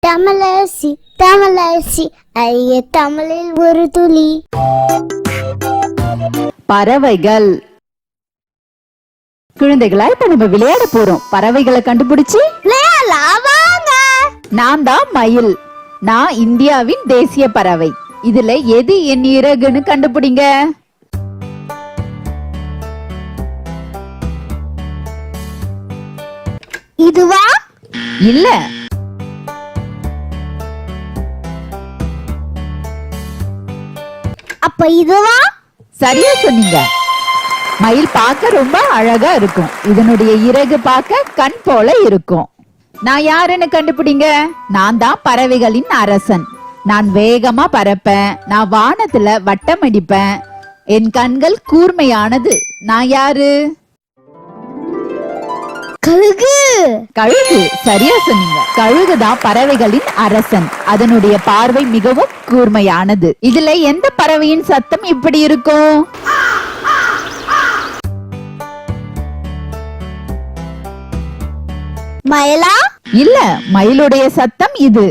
தமிழரசி தமிழரசி ஐய தமிழில் ஒரு துளி. பறவைகள். குழந்தைகளா, இப்ப நம்ம விளையாட போறோம். பறவைகளை கண்டுபிடிச்சு வாங்க. நான் தான் மயில். நான் இந்தியாவின் தேசிய பறவை. இதுல எது என் இறகுன்னு கண்டுபிடிங்க. இதுவா? இல்ல. அப்ப இதுவா? சரியா சொன்னீங்க. மயில் பார்க்க ரொம்ப அழகா இருக்கும். இதனுடைய இறகு பார்க்க கண் போல இருக்கும். நான் யாருன்னு கண்டுபிடிங்க. நான் தான் பறவைகளின் அரசன். நான் வேகமா பறப்பேன். நான் வானத்துல வட்டம் அடிப்பேன். என் கண்கள் கூர்மையானது. நான் யாரு? கழுகு. கழுகு. சரியா சொன்னீங்க. கழுகுதான் பறவைகளின் அரசன். அதனுடைய பார்வை மிகவும் கூர்மையானது. இதுல எந்த பறவையின் சத்தம் இப்படி இருக்கும்? மயிலா? இல்ல, மயிலுடைய சத்தம் இது.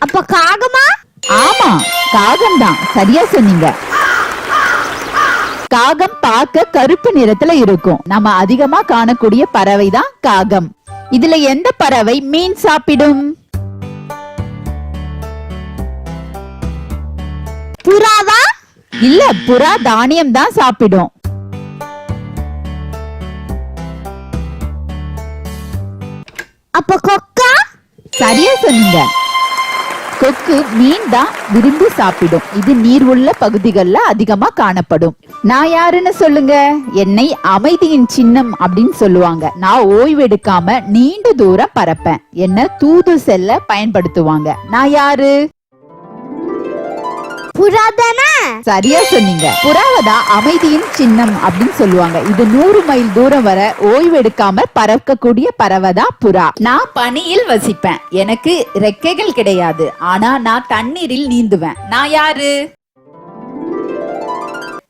அப்ப காகமா? ஆமா, காகம் தான். சரியா சொன்னீங்க. காகம் பார்க்க கருப்பு நிறத்துல இருக்கும். நம்ம அதிகமா காணக்கூடிய பறவை தான் காகம். இதுல எந்த பறவை மீன் சாப்பிடும்? புறாவா? இல்ல, புறா தானியம் தான் சாப்பிடும். அப்ப கொக்கா? சரியா சொன்னீங்க. கொக்கு மீன் தான் விரும்பி சாப்பிடும். இது நீர் உள்ள பகுதிகள்ல அதிகமா காணப்படும். நான் யாருன்னு சொல்லுங்க. என்னை அமைதியின் சின்னம் அப்படின்னு சொல்லுவாங்க. நான் ஓய்வெடுக்காம நீண்ட தூரம் பறப்பேன். என்ன தூது செல்ல பயன்படுத்துவாங்க. நான் யாரு? புறாதானே? சரியா சொன்னீங்க. புறாவதான் அமைதியின் சின்னம் அப்படின்னு சொல்லுவாங்க. இது 100 மைல் தூரம் வர ஓய்வெடுக்காம பறக்கக்கூடிய பறவை தான் புறா. நான் பனியில் வசிப்பேன். எனக்கு ரெக்கைகள் கிடையாது. ஆனா நான் தண்ணீரில் நீந்துவேன். நான் யாரு?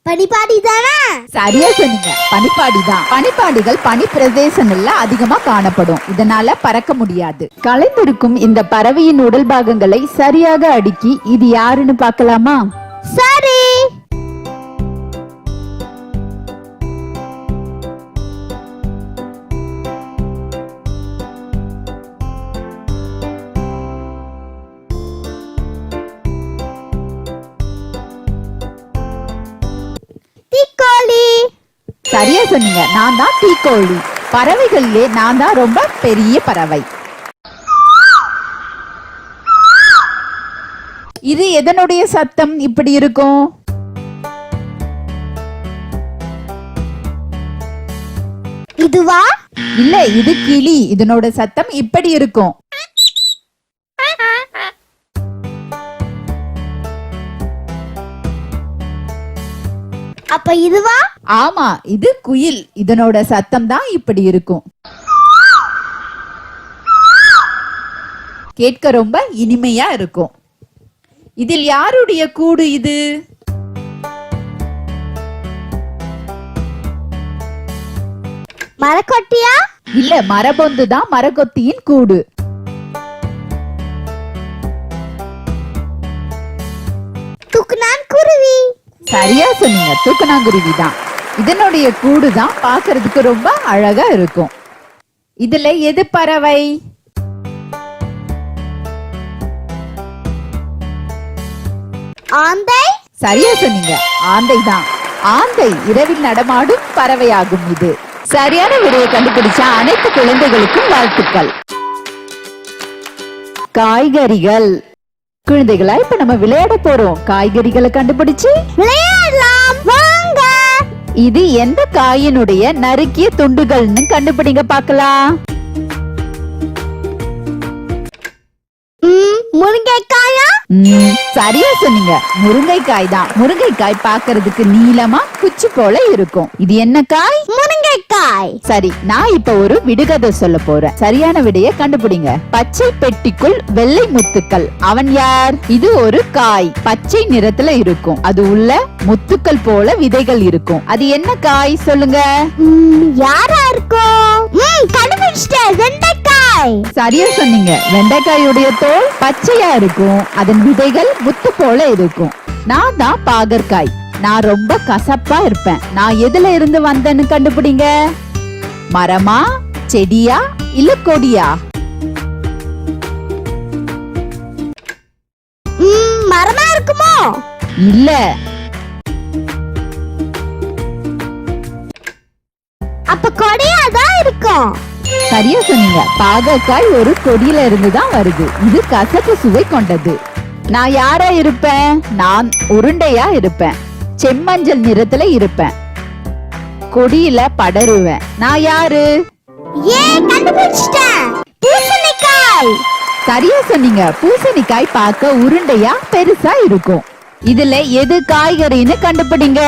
பனிப்பாடி தானே? சரியா சொன்னீங்க. பனிப்பாடி தான். பனிப்பாடிகள் பனி பிரதேசங்கள்ல அதிகமா காணப்படும். இதனால பறக்க முடியாது. கலைந்திருக்கும் இந்த பறவையின் உடல் பாகங்களை சரியாக அடுக்கி இது யாருன்னு பார்க்கலாமா? சரி. சரியா சொன்னீங்க. நான் தான் தீக்கோழி. பறவைகளிலே நான் தான் ரொம்ப பெரிய பறவை. இது எதனுடைய சத்தம் இப்படி இருக்கும்? இதுவா? இல்ல, இது கிளி. இதனோட சத்தம் இப்படி இருக்கும். அப்ப இதுவா? ஆமா, இது குயில். இதனோட சத்தம் தான் இப்படி இருக்கும். கேட்க ரொம்ப இனிமையா இருக்கும். இதில் யாருடைய கூடு இது? மரக்கொட்டியா? இல்ல, மரபொந்து தான் மரகொத்தியின் கூடு. துக்குநான்குருவி. சரியா சொன்னீங்க. தூக்கணாங்குருவி தான். இதனுடைய கூடு தான் பார்க்கிறதுக்கு ரொம்ப அழகா இருக்கும். இதுல எது பறவை? ஆந்தை. சரியா சொன்னீங்க. ஆந்தை தான். ஆந்தை இரவில் நடமாடும் பறவையாகும். இது சரியான விடையை கண்டுபிடிச்ச அனைத்து குழந்தைகளுக்கும் வாழ்த்துக்கள். காய்கறிகள். குழந்தைகளா, இப்ப நம்ம விளையாட போறோம். காய்கறிகளை கண்டுபிடிச்சு விளையாடலாம் வாங்க. இது எந்த காயினுடைய நறுக்கிய துண்டுகள்னு கண்டுபிடிங்க பார்க்கலாம். முருங்கைக்காயா? சரியா சொன்னீங்க. முருங்கைக்காய் தான். முருங்கைக்காய் பார்க்கிறதுக்கு நீளமா குச்சி போல இருக்கும். இது என்ன காய்? முருங்கைக்காய். சரி, நான் இப்ப ஒரு விடுகதை சொல்ல போறேன். சரியான விடையை கண்டுபிடிங்க. பச்சை பெட்டிக்குள் வெள்ளை முத்துக்கள். அவன் யார்? இது ஒரு காய். பச்சை நிறத்துல இருக்கும். அது உள்ள முத்துக்கள் போல விதைகள் இருக்கும். அது என்ன காய் சொல்லுங்க. யார வெண்டைக்காய். சரியா சொன்னீங்க. வெண்டைக்காயுடைய தோல் பச்சையா இருக்கும், அதன் விதைகள் முத்து போல இருக்கும். நான் தான் பாகற்காய். நான் ரொம்ப கசப்பா இருப்பேன். நான் எதுல இருந்து வந்தேன்னு கண்டுபிடிங்க. மரமா, செடியா, இல்ல கொடியா? மரமா இருக்குமோ? இல்ல. அப்ப கொடியா தான் இருக்கும். சரியா சொன்னீங்க. பாகற்காய் ஒரு கொடியில இருந்து தான் வருது. இது கசப்பு சுவை கொண்டது. நான் யாரா இருப்பேன்? நான் உருண்டையா இருப்பேன். செம்மஞ்சள் நிறத்துல இருப்பேன். கொடியில படருவேன். நான் யாரு? கண்டுபிடிச்சிட்டேன். பூசணிக்காய். சரியா சொன்னீங்க. பூசணிக்காய் பார்க்க உருண்டையா பெருசா இருக்கும். இதுல எது காய்கறின்னு கண்டுபிடிங்க.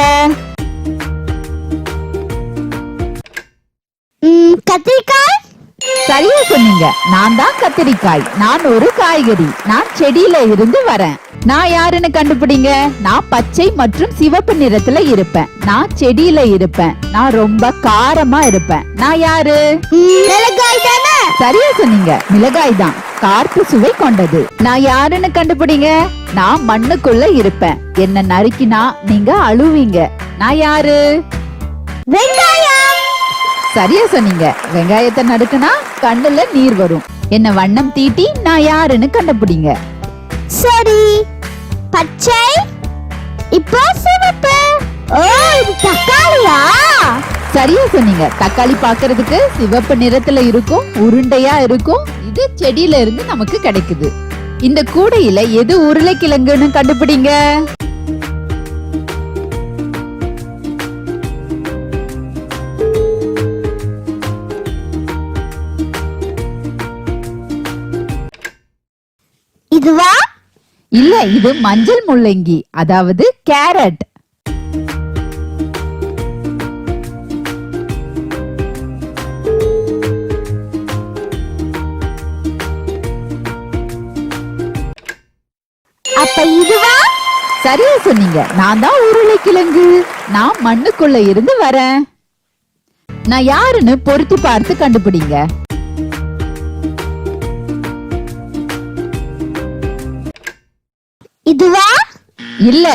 கத்திரிக்காய். சரியா சொன்னீங்க. நான் தான் கத்திரிக்காய். நான் ஒரு காய்கறி. நான் செடியில இருந்து வரேன். நான் யாருன்னு கண்டுபிடிங்க. நான் பச்சை மற்றும் சிவப்பு நிறத்துல இருப்பேன். நான் செடியில இருப்பேன். நான் ரொம்ப காரமா இருப்பேன். நான் யாரு? மிளகாய் தானே? சரியா சொன்னீங்க. மிளகாய் தான். கார்ப்பு சுவை கொண்டது. நான் யாருன்னு கண்டுபிடிங்க. நான் மண்ணுக்குள்ள இருப்பேன். என்ன நறுக்கினா நீங்க அழுவீங்க. நான் யாரு? வெங்காயம். சரியா சொன்னீங்க. வெங்காயத்தை நறுக்குனா கண்ணுல நீர் வரும். என்ன வண்ணம் தீட்டி நான் யாருன்னு கண்டுபிடிங்க. சரி, பச்சை, இப்போ சிவப்பு. ஓ, இது தக்காளியா? சரியா சொன்னீங்க. தக்காளி பாக்குறதுக்கு சிவப்பு நிறத்துல இருக்கும், உருண்டையா இருக்கும். இது செடியில இருந்து நமக்கு கிடைக்குது. இந்த கூடையில எது உருளைக்கிழங்குன்னு கண்டுபிடிங்க. இதுவா? இல்ல, இது மஞ்சள் முள்ளங்கி, அதாவது கேரட். அப்ப இதுவா? சரியா சொன்னீங்க. நான் தான் உருளைக்கிழங்கு. நான் மண்ணுக்குள்ள இருந்து வரேன். நான் யாருன்னு பொருத்தி பார்த்து கண்டுபிடிங்க. இதுவா? இல்ல.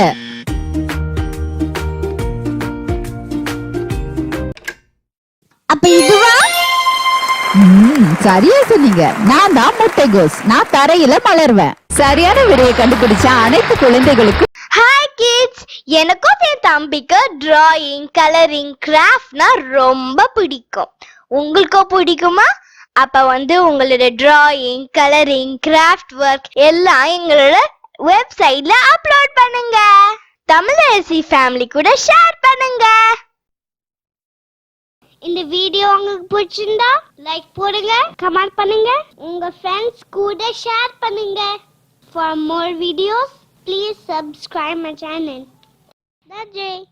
அப்ப இதுவா? சரியா சொன்னீங்க. நான் தான் முட்டைகோஸ். நான் தரையில மலர்வேன். சரியான விடையை கண்டுபிடிச்ச அனைத்து குழந்தைகளுக்கும் ஹாய் கிட்ஸ். எனக்கும் என் தம்பிக்கு டிராயிங், கலரிங், கிராஃப்ட்னா ரொம்ப பிடிக்கும். உங்களுக்கும் பிடிக்குமா? அப்ப உங்களோட டிராயிங், கலரிங், கிராஃப்ட் ஒர்க் எல்லாம் எங்களோட வெப்சைட்ல அப்லோட் பண்ணுங்க. தமிழரசி ஃபேமிலி கூட ஷேர் பண்ணுங்க. இந்த வீடியோ உங்களுக்கு பிடிச்சிருந்தா லைக் போடுங்க, கமெண்ட் பண்ணுங்க, உங்க ஃப்ரெண்ட்ஸ் கூட ஷேர் பண்ணுங்க. For more videos, please subscribe my channel. That's it.